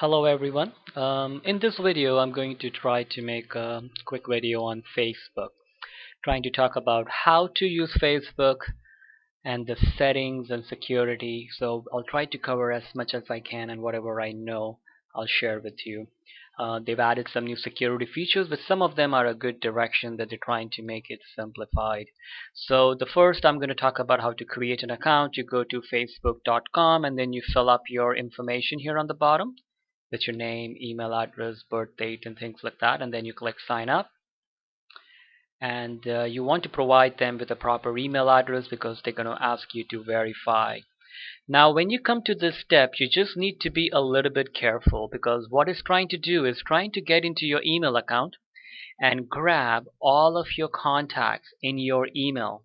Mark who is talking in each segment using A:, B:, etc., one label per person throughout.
A: Hello everyone. In this video I'm going to try to make a quick video on Facebook, trying to talk about how to use Facebook and the settings and security. So I'll try to cover as much as I can, and whatever I know I'll share with you. They've added some new security features, but some of them are a good direction that they're trying to make it simplified. So the first, I'm going to talk about how to create an account. You go to facebook.com and then you fill up your information here on the bottom with your name, email address, birth date, and things like that, and then you click sign up. And you want to provide them with a proper email address because they're going to ask you to verify. Now when you come to this step, you just need to be a little bit careful, because what it's trying to do is trying to get into your email account and grab all of your contacts in your email,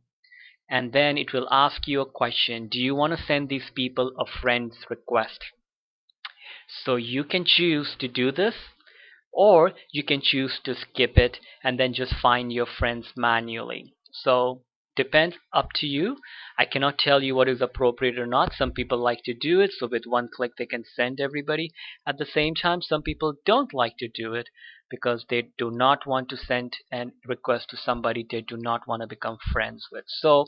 A: and then it will ask you a question: do you want to send these people a friend's request? So you can choose to do this, or you can choose to skip it and then just find your friends manually. So depends, up to you. I cannot tell you what is appropriate or not. Some people like to do it so with one click they can send everybody. At the same time, some people don't like to do it because they do not want to send a request to somebody they do not want to become friends with. So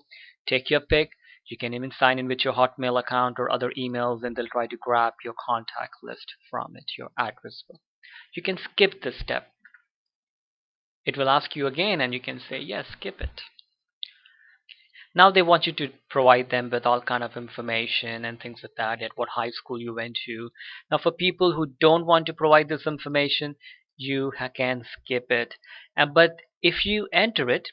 A: take your pick. You can even sign in with your Hotmail account or other emails, and they'll try to grab your contact list from it, your address book. You can skip this step. It will ask you again and you can say yes, skip it. Now they want you to provide them with all kind of information and things like that, at what high school you went to. Now for people who don't want to provide this information, you can skip it. But if you enter it,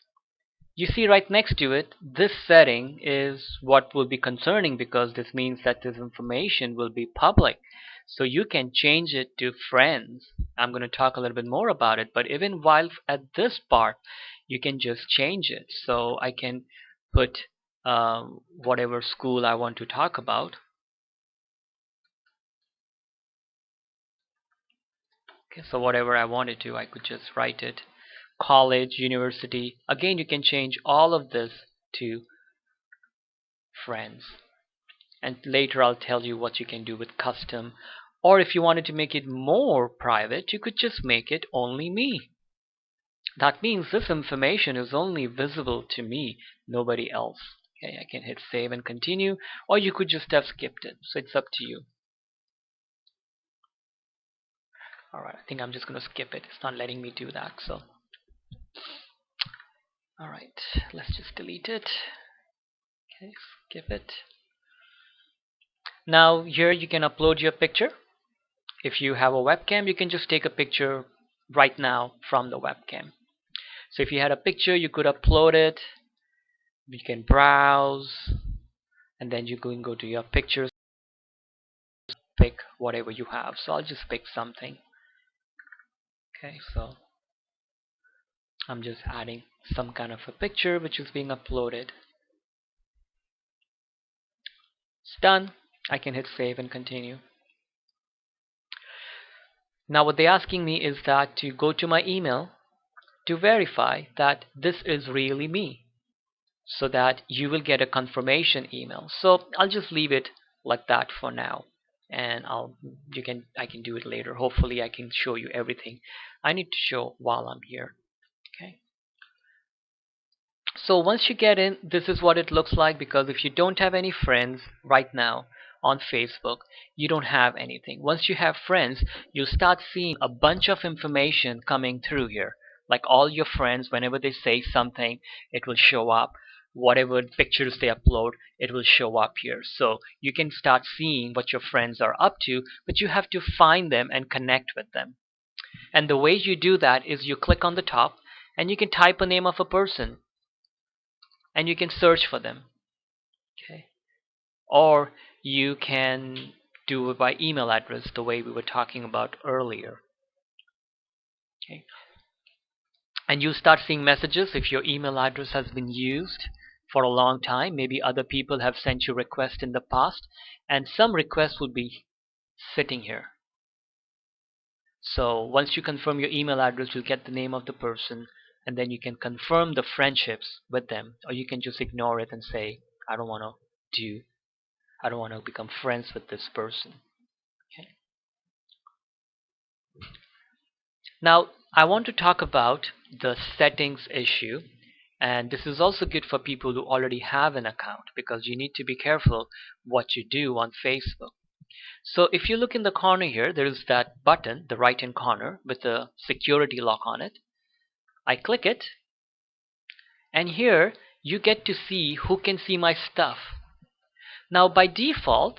A: you see right next to it, this setting is what will be concerning, because this means that this information will be public. So you can change it to friends. I'm going to talk a little bit more about it, but even while at this part, you can just change it. So I can put whatever school I want to talk about. Okay, so whatever I wanted to, I could just write it. College, university. Again, you can change all of this to friends. And later I'll tell you what you can do with custom. Or if you wanted to make it more private, you could just make it only me. That means this information is only visible to me, nobody else. Okay, I can hit save and continue, or you could just have skipped it. So it's up to you. Alright, I think I'm just going to skip it. It's not letting me do that. So, alright, let's just delete it. Okay, skip it. Now here you can upload your picture. If you have a webcam, you can just take a picture right now from the webcam. So if you had a picture, you could upload it. You can browse, and then you can go to your pictures, pick whatever you have. So I'll just pick something. Okay, so I'm just adding some kind of a picture which is being uploaded. It's done. I can hit save and continue. Now what they're asking me is that to go to my email to verify that this is really me, so that you will get a confirmation email. So I'll just leave it like that for now, and I can do it later. Hopefully I can show you everything I need to show while I'm here. Okay. So once you get in, this is what it looks like, because if you don't have any friends right now on Facebook, you don't have anything. Once you have friends, you start seeing a bunch of information coming through here. Like all your friends, whenever they say something, it will show up. Whatever pictures they upload, it will show up here. So you can start seeing what your friends are up to, but you have to find them and connect with them. And the way you do that is you click on the top and you can type a name of a person and you can search for them. Okay. Or you can do it by email address, the way we were talking about earlier. Okay. And you start seeing messages if your email address has been used for a long time. Maybe other people have sent you requests in the past, and some requests will be sitting here. So once you confirm your email address, you'll get the name of the person, and then you can confirm the friendships with them, or you can just ignore it and say, I don't want to become friends with this person. Okay. Now, I want to talk about the settings issue, and this is also good for people who already have an account because you need to be careful what you do on Facebook. So if you look in the corner here, there is that button, the right hand corner with the security lock on it. I click it, and here you get to see who can see my stuff. Now by default,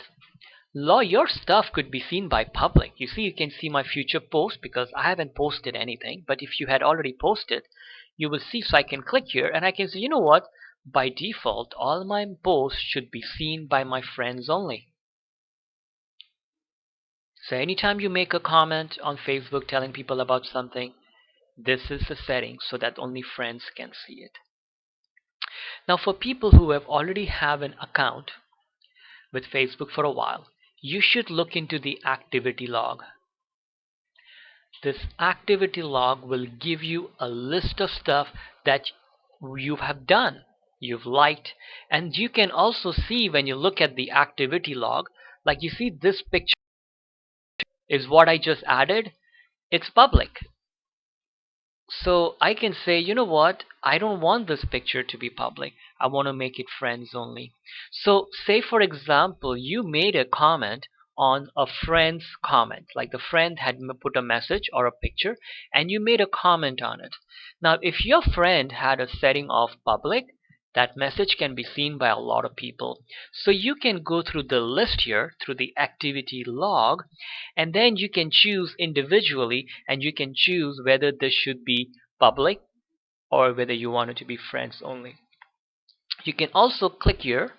A: your stuff could be seen by public. You see, you can see my future post because I haven't posted anything. But if you had already posted, you will see. So I can click here and I can say, you know what? By default, all my posts should be seen by my friends only. So anytime you make a comment on Facebook telling people about something, this is the setting so that only friends can see it. Now for people who have already have an account with Facebook for a while, you should look into the activity log. This activity log will give you a list of stuff that you have done, you've liked, and you can also see when you look at the activity log, like you see this picture is what I just added, it's public. So I can say, you know what, I don't want this picture to be public. I want to make it friends only. So say for example, you made a comment on a friend's comment, like the friend had put a message or a picture and you made a comment on it. Now if your friend had a setting of public, that message can be seen by a lot of people. So you can go through the list here through the activity log, and then you can choose individually and you can choose whether this should be public or whether you want it to be friends only. You can also click here.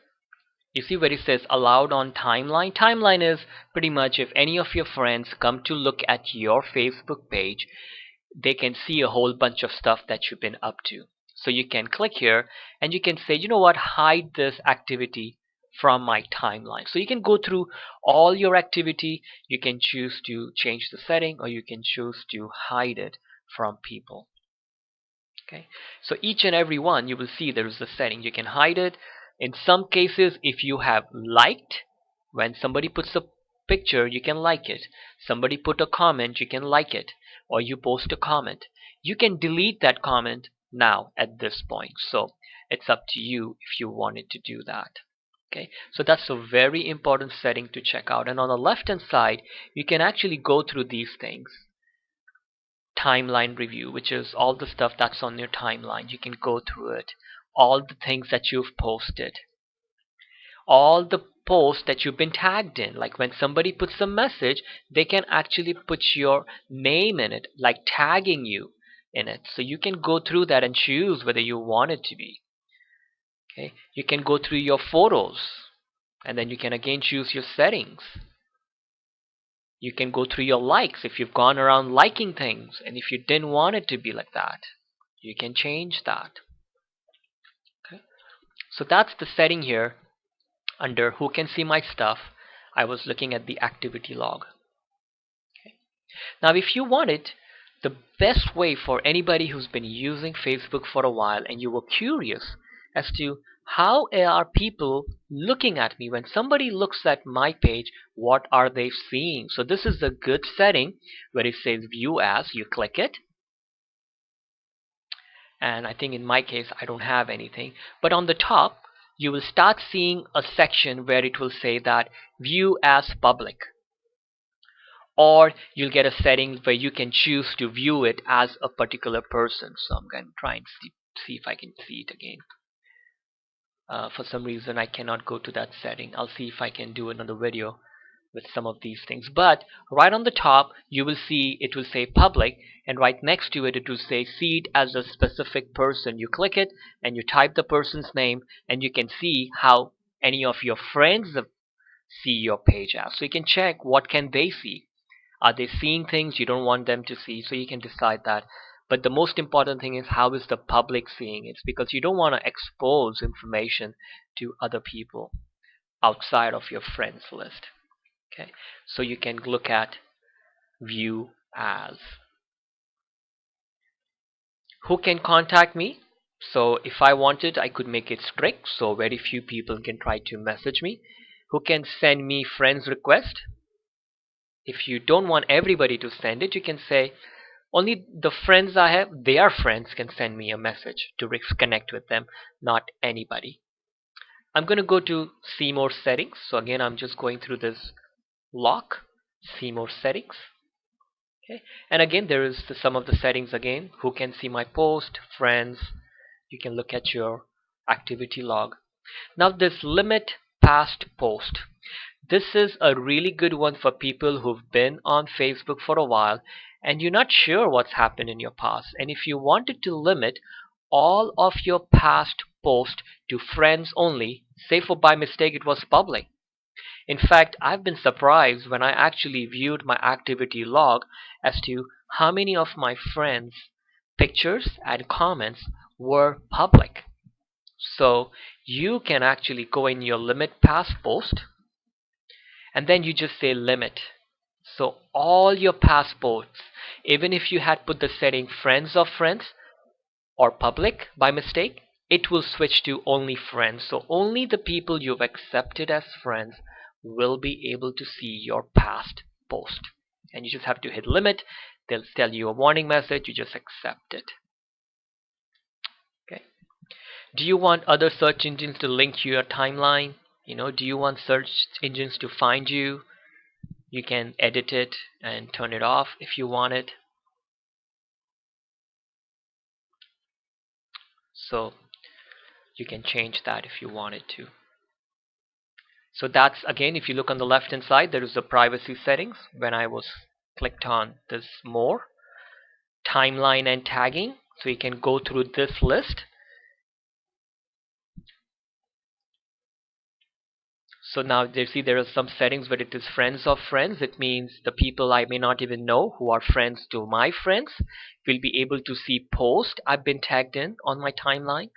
A: You see where it says allowed on timeline. Timeline is pretty much if any of your friends come to look at your Facebook page, they can see a whole bunch of stuff that you've been up to. So you can click here and you can say, you know what, hide this activity from my timeline. So you can go through all your activity. You can choose to change the setting or you can choose to hide it from people. Okay, so each and every one you will see there is a setting. You can hide it. In some cases, if you have liked, when somebody puts a picture, you can like it. Somebody put a comment, you can like it, or you post a comment. You can delete that comment now at this point. So it's up to you if you wanted to do that. Okay, so that's a very important setting to check out. And on the left hand side, you can actually go through these things. Timeline review, which is all the stuff that's on your timeline. You can go through it. All the things that you've posted. All the posts that you've been tagged in. Like when somebody puts a message, they can actually put your name in it, like tagging you in it. So you can go through that and choose whether you want it to be. Okay, you can go through your photos and then you can again choose your settings. You can go through your likes if you've gone around liking things, and if you didn't want it to be like that, you can change that. Okay, so that's the setting here under who can see my stuff. I was looking at the activity log. Okay. Now if you want it, the best way for anybody who's been using Facebook for a while and you were curious as to how are people looking at me when somebody looks at my page, what are they seeing? So this is a good setting where it says view as. You click it, and I think in my case I don't have anything, but on the top you will start seeing a section where it will say that view as public, or you'll get a setting where you can choose to view it as a particular person. So I'm going to try and see if I can see it again. For some reason I cannot go to that setting. I'll see if I can do another video with some of these things. But right on the top you will see it will say public, and right next to it it will say see it as a specific person. You click it and you type the person's name and you can see how any of your friends see your page as. So you can check what can they see. Are they seeing things you don't want them to see? So you can decide that. But the most important thing is how is the public seeing it, because you don't want to expose information to other people outside of your friends list. Okay, so you can look at view as. Who can contact me? So if I wanted, I could make it strict, so very few people can try to message me. Who can send me friends request? If you don't want everybody to send it, you can say Only the friends I have, their friends can send me a message to connect with them, not anybody. I'm going to go to see more settings. So again, I'm just going through this lock, see more settings. Okay. And again, there is some of the settings again. Who can see my post, friends. You can look at your activity log. Now this limit past post. This is a really good one for people who've been on Facebook for a while and you're not sure what's happened in your past. And if you wanted to limit all of your past posts to friends only, say for by mistake it was public. In fact, I've been surprised when I actually viewed my activity log as to how many of my friends' pictures and comments were public. So you can actually go in your limit past post and then you just say limit. So all your past posts, even if you had put the setting friends of friends or public by mistake, it will switch to only friends. So only the people you've accepted as friends will be able to see your past post. And you just have to hit limit. They'll tell you a warning message. You just accept it. Okay. Do you want other search engines to link to your timeline? Do you want search engines to find you? You can edit it and turn it off if you want it. So you can change that if you wanted to. So that's again, if you look on the left hand side, there is the privacy settings. When I was clicked on this more, timeline and tagging. So you can go through this list. So now you see there are some settings where it is friends of friends. It means the people I may not even know who are friends to my friends will be able to see posts I've been tagged in on my timeline.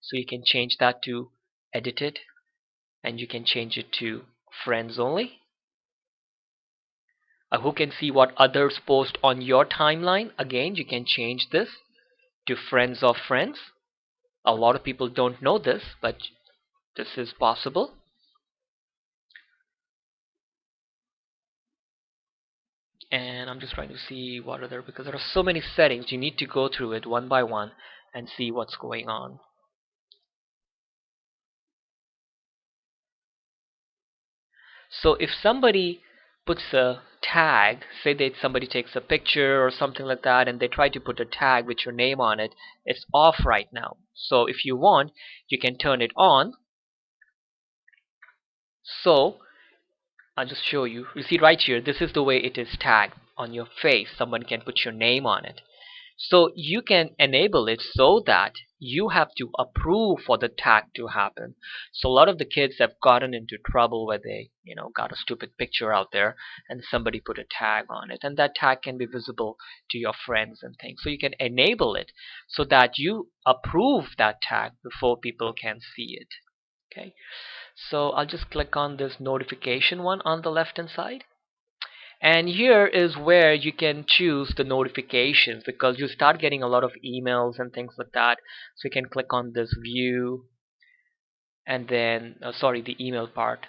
A: So you can change that to edit it, and you can change it to friends only. Who can see what others post on your timeline? Again, you can change this to friends of friends. A lot of people don't know this, but this is possible. And I'm just trying to see what other, because there are so many settings, you need to go through it one by one and see what's going on. So if somebody puts a tag, say that somebody takes a picture or something like that and they try to put a tag with your name on it, it's off right now. So if you want, you can turn it on. So I'll just show you. You see right here, this is the way it is tagged on your face. Someone can put your name on it. So you can enable it so that you have to approve for the tag to happen. So a lot of the kids have gotten into trouble where they, got a stupid picture out there and somebody put a tag on it, and that tag can be visible to your friends and things. So you can enable it so that you approve that tag before people can see it. Okay. So I'll just click on this notification one on the left hand side. And here is where you can choose the notifications, because you start getting a lot of emails and things like that. So you can click on this view and then, sorry, the email part.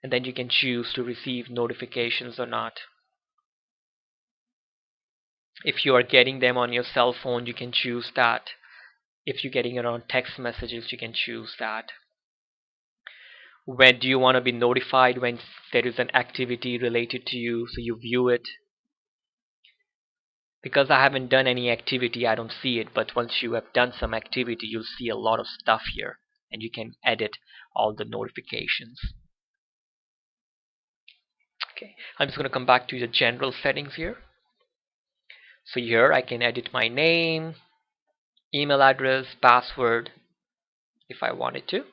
A: And then you can choose to receive notifications or not. If you are getting them on your cell phone, you can choose that. If you're getting it on text messages, you can choose that. When do you want to be notified when there is an activity related to you, so you view it? Because I haven't done any activity, I don't see it, but once you have done some activity, you'll see a lot of stuff here, and you can edit all the notifications. Okay, I'm just going to come back to the general settings here. So here I can edit my name, email address, password if I wanted to.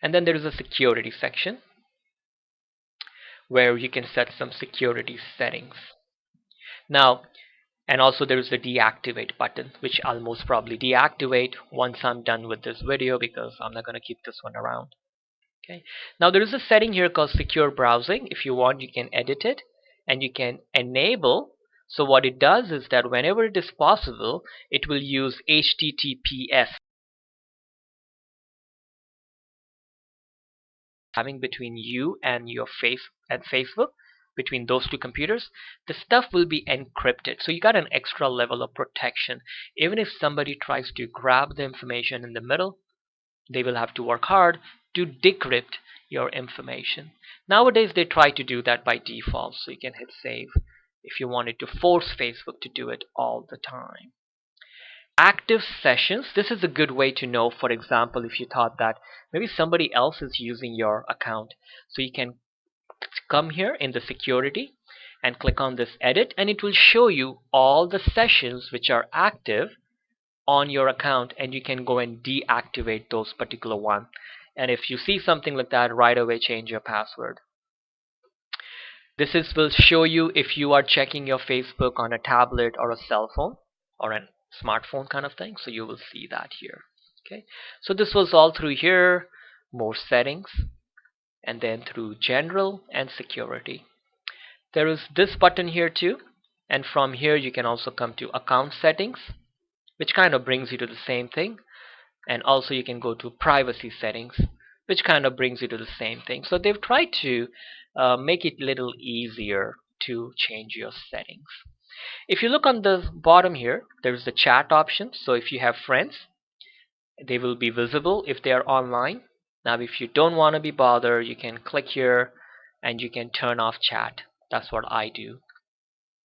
A: And then there is a security section where you can set some security settings. Now, and also there is the deactivate button, which I'll most probably deactivate once I'm done with this video, because I'm not going to keep this one around. Okay. Now there is a setting here called secure browsing. If you want, you can edit it and you can enable. So what it does is that whenever it is possible, it will use HTTPS having between you and your Facebook. between those two computers, the stuff will be encrypted. So you got an extra level of protection. Even if somebody tries to grab the information in the middle, they will have to work hard to decrypt your information. Nowadays, they try to do that by default, so you can hit save if you wanted to force Facebook to do it all the time. Active sessions. This is a good way to know, for example, if you thought that maybe somebody else is using your account. So you can come here in the security and click on this edit, and it will show you all the sessions which are active on your account, and you can go and deactivate those particular one. And if you see something like that, right away change your password. Will show you if you are checking your Facebook on a tablet or a cell phone or a smartphone kind of thing. So you will see that here. Okay, so this was all through here, more settings, and then through general and security. There is this button here too, and from here you can also come to account settings, which kind of brings you to the same thing. And also you can go to privacy settings, which kind of brings you to the same thing. So they've tried to make it a little easier to change your settings. If you look on the bottom here, there's the chat option. So if you have friends, they will be visible if they are online. Now if you don't want to be bothered, you can click here and you can turn off chat. That's what I do,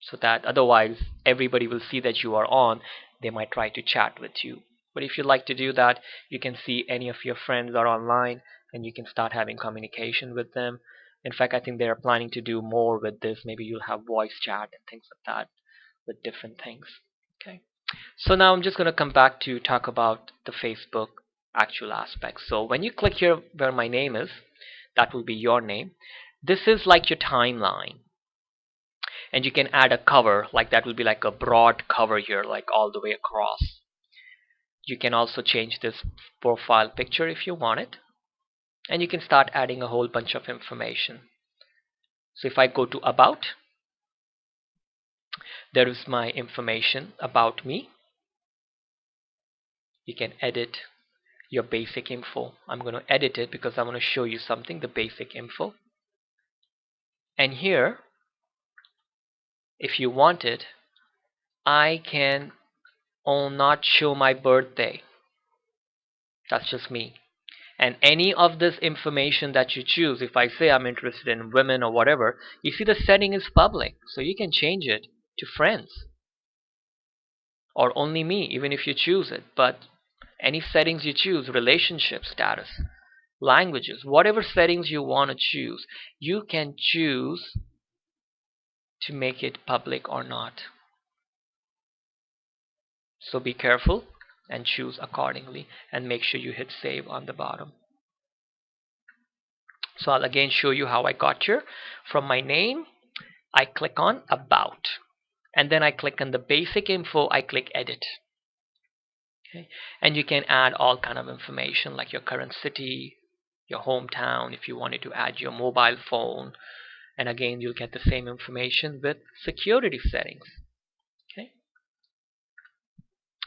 A: so that otherwise everybody will see that you are on. They might try to chat with you. But if you like to do that, you can see any of your friends are online and you can start having communication with them. In fact, I think they are planning to do more with this. Maybe you'll have voice chat and things like that with different things. Okay. So now I'm just going to come back to talk about the Facebook actual aspects. So when you click here where my name is, that will be your name. This is like your timeline. And you can add a cover, like that will be like a broad cover here, like all the way across. You can also change this profile picture if you want it, and you can start adding a whole bunch of information. So if I go to about, there is my information about me. You can edit your basic info. I'm going to edit it because I want to show you something, the basic info. And here, if you want it, I can not show my birthday. That's just me. And any of this information that you choose, if I say I'm interested in women or whatever, you see the setting is public, so you can change it to friends or only me, even if you choose it. But any settings you choose, relationship status, languages, whatever settings you want to choose, you can choose to make it public or not. So be careful and choose accordingly, and make sure you hit save on the bottom. So I'll again show you how I got here. From my name, I click on about, and then I click on the basic info. I click edit. Okay. And you can add all kind of information like your current city, your hometown, if you wanted to add your mobile phone. And again, you'll get the same information with security settings. Okay.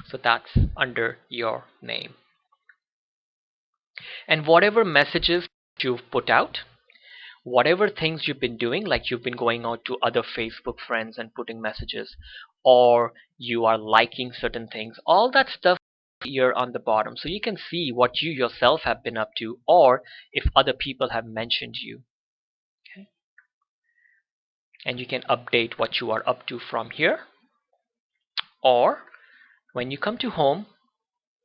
A: So that's under your name. And whatever messages you've put out, whatever things you've been doing, like you've been going out to other Facebook friends and putting messages, or you are liking certain things, all that stuff here on the bottom, so you can see what you yourself have been up to, or if other people have mentioned you. Okay. And you can update what you are up to from here, or when you come to home,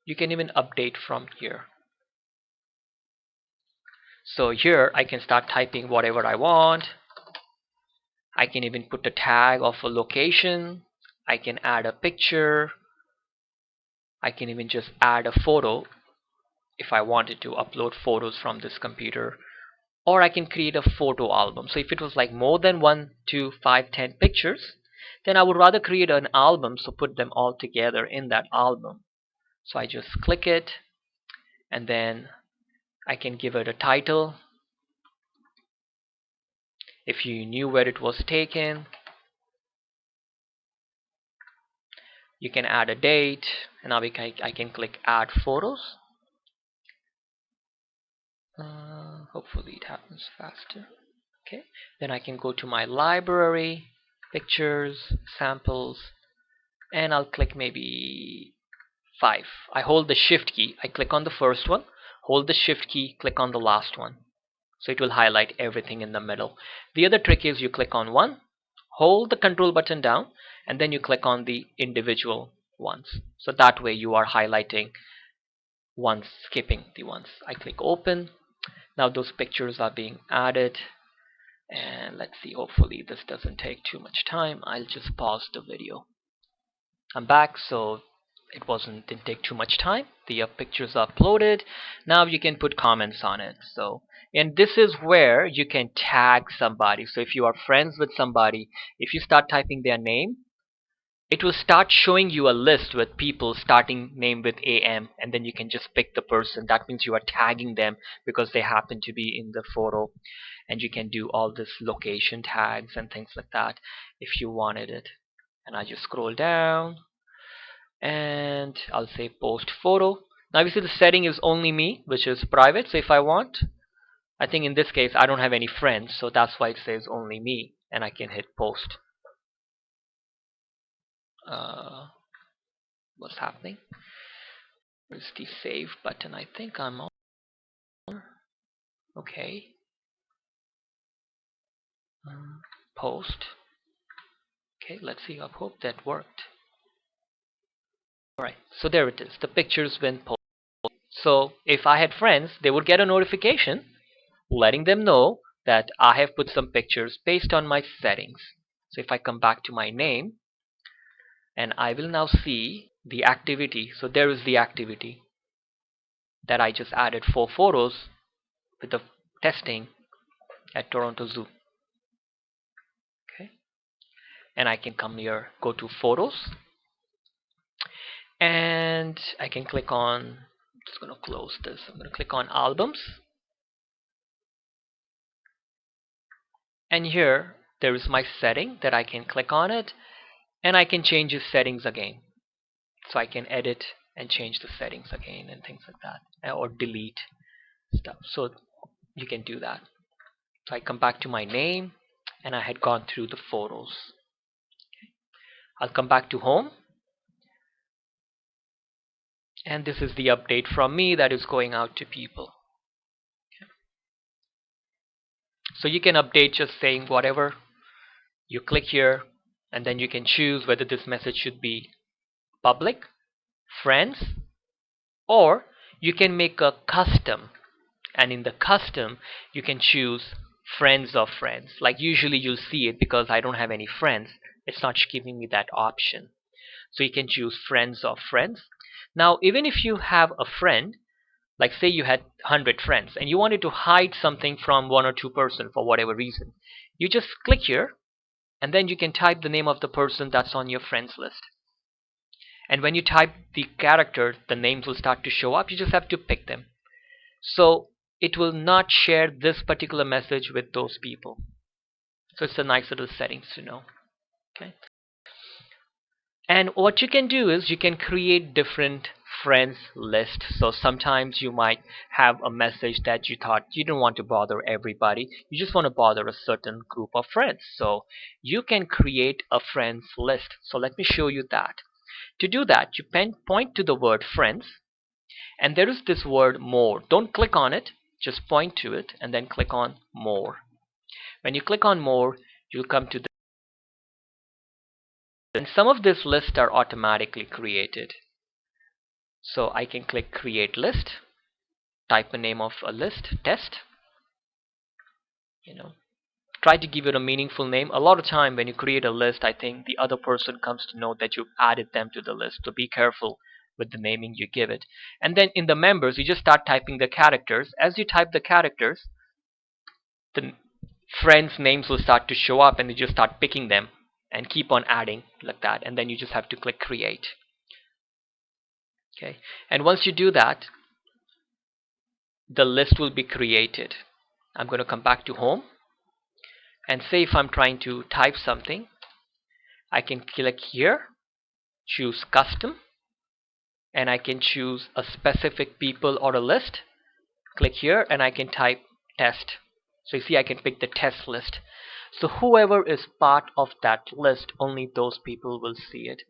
A: you can even update from here. So here I can start typing whatever I want. I can even put a tag of a location. I can add a picture. I can even just add a photo if I wanted to upload photos from this computer. Or I can create a photo album. So if it was like more than 1, 2, 5, 10 pictures, then I would rather create an album, so put them all together in that album. So I just click it, and then I can give it a title. If you knew where it was taken, you can add a date, and now I can click add photos. Hopefully it happens faster. Okay, then I can go to my library, pictures, samples, and I'll click maybe 5. I hold the shift key, I click on the first one, hold the shift key, click on the last one. So it will highlight everything in the middle. The other trick is you click on one, hold the control button down, and then you click on the individual ones. So that way you are highlighting ones, skipping the ones. I click open. Now those pictures are being added. And let's see, hopefully this doesn't take too much time. I'll just pause the video. I'm back, so didn't take too much time. The pictures are uploaded. Now you can put comments on it. And this is where you can tag somebody. So if you are friends with somebody, if you start typing their name, it will start showing you a list with people starting name with AM, and then you can just pick the person. That means you are tagging them because they happen to be in the photo, and you can do all this location tags and things like that if you wanted it. And I just scroll down and I'll say post photo. Now you see the setting is only me, which is private. So if I think in this case I don't have any friends, so that's why it says only me, and I can hit post. What's happening? Where's the save button? I think I'm on. Okay. Post. Okay, let's see. I hope that worked. Alright, so there it is. The picture's been posted. So if I had friends, they would get a notification letting them know that I have put some pictures based on my settings. So if I come back to my name, and I will now see the activity. So there is the activity that I just added 4 photos with the testing at Toronto Zoo. Okay, and I can come here, go to photos, and I can click on, I'm just going to close this, I'm going to click on albums, and here there is my setting that I can click on it, and I can change the settings again. So I can edit and change the settings again and things like that, or delete stuff. So you can do that. So I come back to my name, and I had gone through the photos. I'll come back to home, and this is the update from me that is going out to people. So you can update just saying whatever. You click here, and then you can choose whether this message should be public, friends, or you can make a custom. And in the custom, you can choose friends of friends. Like usually you'll see it because I don't have any friends. It's not giving me that option. So you can choose friends of friends. Now, even if you have a friend, like say you had 100 friends and you wanted to hide something from one or two person for whatever reason, you just click here, and then you can type the name of the person that's on your friends list. And when you type the character, the names will start to show up. You just have to pick them. So it will not share this particular message with those people. So it's a nice little settings to know. Okay. And what you can do is you can create different friends list. So sometimes you might have a message that you thought you don't want to bother everybody. You just want to bother a certain group of friends. So you can create a friends list. So let me show you that. To do that, you point to the word friends, and there is this word more. Don't click on it, just point to it and then click on more. When you click on more, you'll come to the, and some of this lists are automatically created. So I can click create list, type a name of a list, test, try to give it a meaningful name. A lot of time when you create a list, I think the other person comes to know that you've added them to the list. So be careful with the naming you give it. And then in the members, you just start typing the characters. As you type the characters, the friends' names will start to show up, and you just start picking them and keep on adding like that. And then you just have to click create. Okay. And once you do that, the list will be created. I'm going to come back to home, and say if I'm trying to type something, I can click here, choose custom, and I can choose a specific people or a list. Click here and I can type test. So you see, I can pick the test list. So whoever is part of that list, only those people will see it.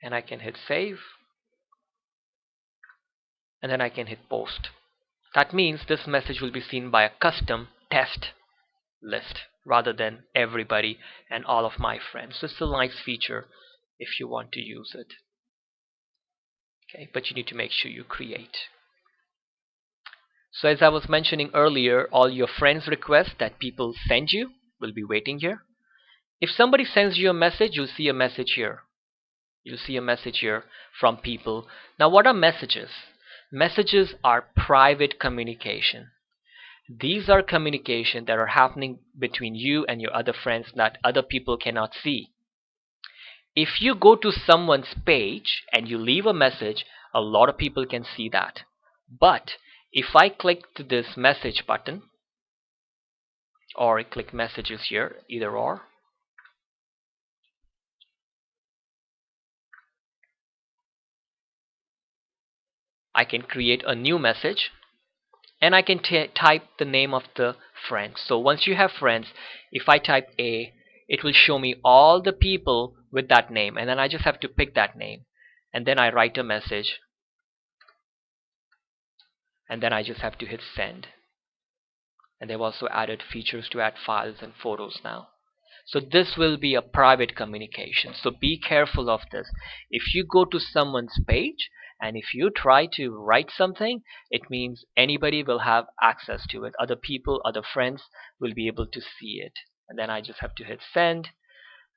A: And I can hit save, and then I can hit post. That means this message will be seen by a custom test list rather than everybody and all of my friends. So it's a nice feature if you want to use it. Okay, but you need to make sure you create. So as I was mentioning earlier, all your friends requests that people send you will be waiting here. If somebody sends you a message, you'll see a message here. You'll see a message here from people. Now what are messages? Messages are private communication. These are communication that are happening between you and your other friends that other people cannot see. If you go to someone's page and you leave a message, a lot of people can see that. But if I click to this message button, or I click messages here, either or, I can create a new message and I can type the name of the friend. So once you have friends, if I type A, it will show me all the people with that name, and then I just have to pick that name, and then I write a message, and then I just have to hit send. And they've also added features to add files and photos now. So this will be a private communication. So be careful of this. If you go to someone's page and if you try to write something, it means anybody will have access to it. Other people, other friends will be able to see it. And then I just have to hit send,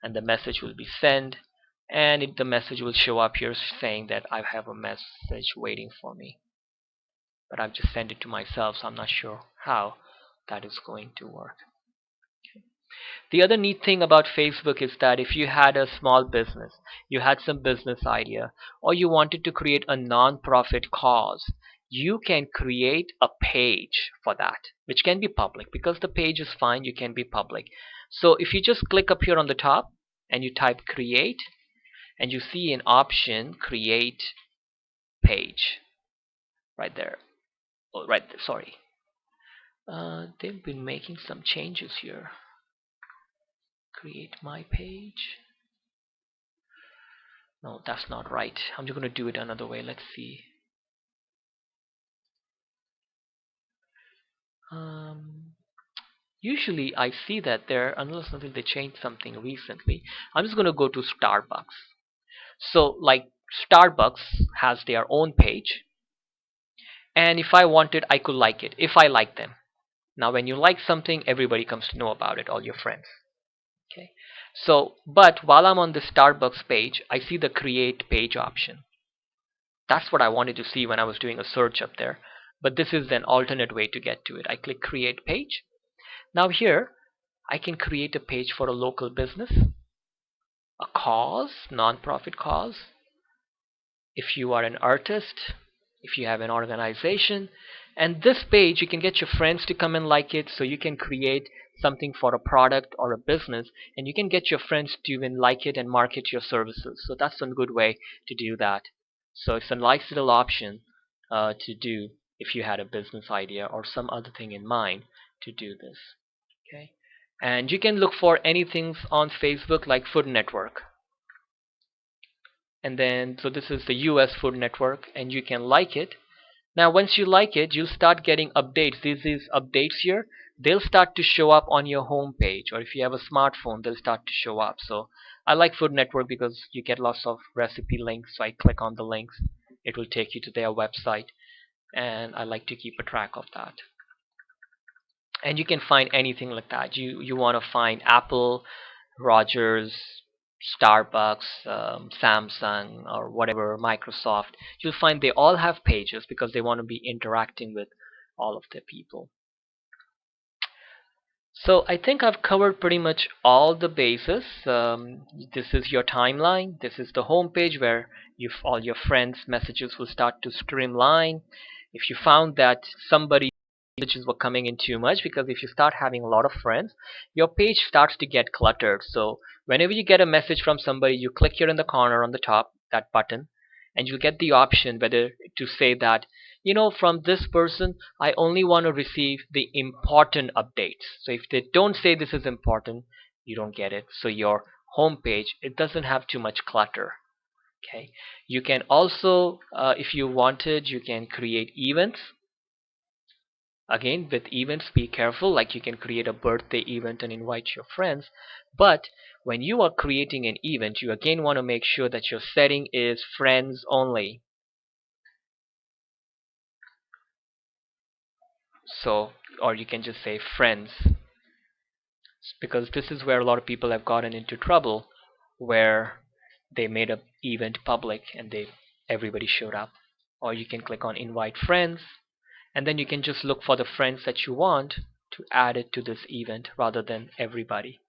A: and the message will be sent, and the message will show up here saying that I have a message waiting for me. But I've just sent it to myself, so I'm not sure how that is going to work. The other neat thing about Facebook is that if you had a small business, you had some business idea, or you wanted to create a non-profit cause, you can create a page for that, which can be public. Because the page is fine, you can be public. So if you just click up here on the top and you type create, and you see an option create page right there. Oh, right there, sorry. They've been making some changes here. Create my page. No, that's not right. I'm just going to do it another way. Let's see. Usually I see that there, unless until they changed something recently. I'm just going to go to Starbucks. So like Starbucks has their own page, and if I wanted, I could like it if I like them. Now when you like something, everybody comes to know about it, all your friends. Okay. So, but while I'm on the Starbucks page, I see the create page option. That's what I wanted to see when I was doing a search up there. But this is an alternate way to get to it. I click create page. Now here, I can create a page for a local business, a cause, non-profit cause. If you are an artist, if you have an organization, and this page you can get your friends to come and like it, so you can create something for a product or a business, and you can get your friends to even like it and market your services. So that's a good way to do that. So it's a nice little option to do if you had a business idea or some other thing in mind to do this. Okay, and you can look for anything on Facebook like Food Network. And then so this is the US Food Network, and you can like it. Now once you like it, you'll start getting updates. These updates here, they'll start to show up on your home page, or if you have a smartphone, they'll start to show up. So I like Food Network because you get lots of recipe links. So I click on the links, it will take you to their website, and I like to keep a track of that. And you can find anything like that. You want to find Apple, Rogers, Starbucks, Samsung, or whatever, Microsoft. You'll find they all have pages because they want to be interacting with all of their people. So I think I've covered pretty much all the bases. This is your timeline. This is the home page where all your friends' messages will start to streamline. If you found that somebody messages were coming in too much, because if you start having a lot of friends, your page starts to get cluttered. So whenever you get a message from somebody, you click here in the corner on the top, that button, and you'll get the option whether to say that from this person, I only want to receive the important updates. So if they don't say this is important, you don't get it. So your home page, it doesn't have too much clutter. Okay. You can also, if you wanted, you can create events. Again, with events, be careful. Like, you can create a birthday event and invite your friends. But when you are creating an event, you again want to make sure that your setting is friends only. So, or you can just say friends, because this is where a lot of people have gotten into trouble, where they made a event public and everybody showed up. Or you can click on invite friends, and then you can just look for the friends that you want to add it to this event rather than everybody.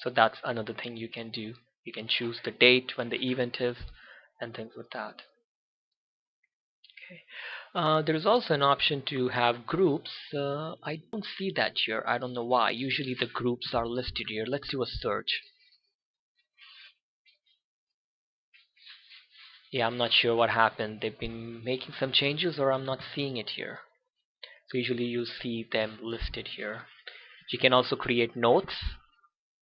A: So that's another thing you can do. You can choose the date when the event is and things like that. Okay. There is also an option to have groups. I don't see that here. I don't know why. Usually the groups are listed here. Let's do a search. Yeah, I'm not sure what happened. They've been making some changes, or I'm not seeing it here. So usually you see them listed here. You can also create notes.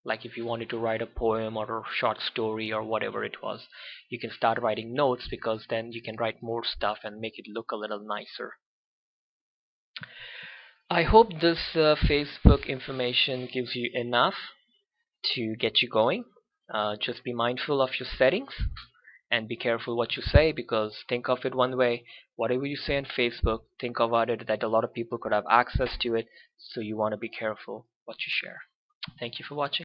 A: Like if you wanted to write a poem or a short story or whatever it was, you can start writing notes, because then you can write more stuff and make it look a little nicer. I hope this Facebook information gives you enough to get you going. Just be mindful of your settings and be careful what you say, because think of it one way: whatever you say on Facebook, think about it that a lot of people could have access to it, so you want to be careful what you share. Thank you for watching.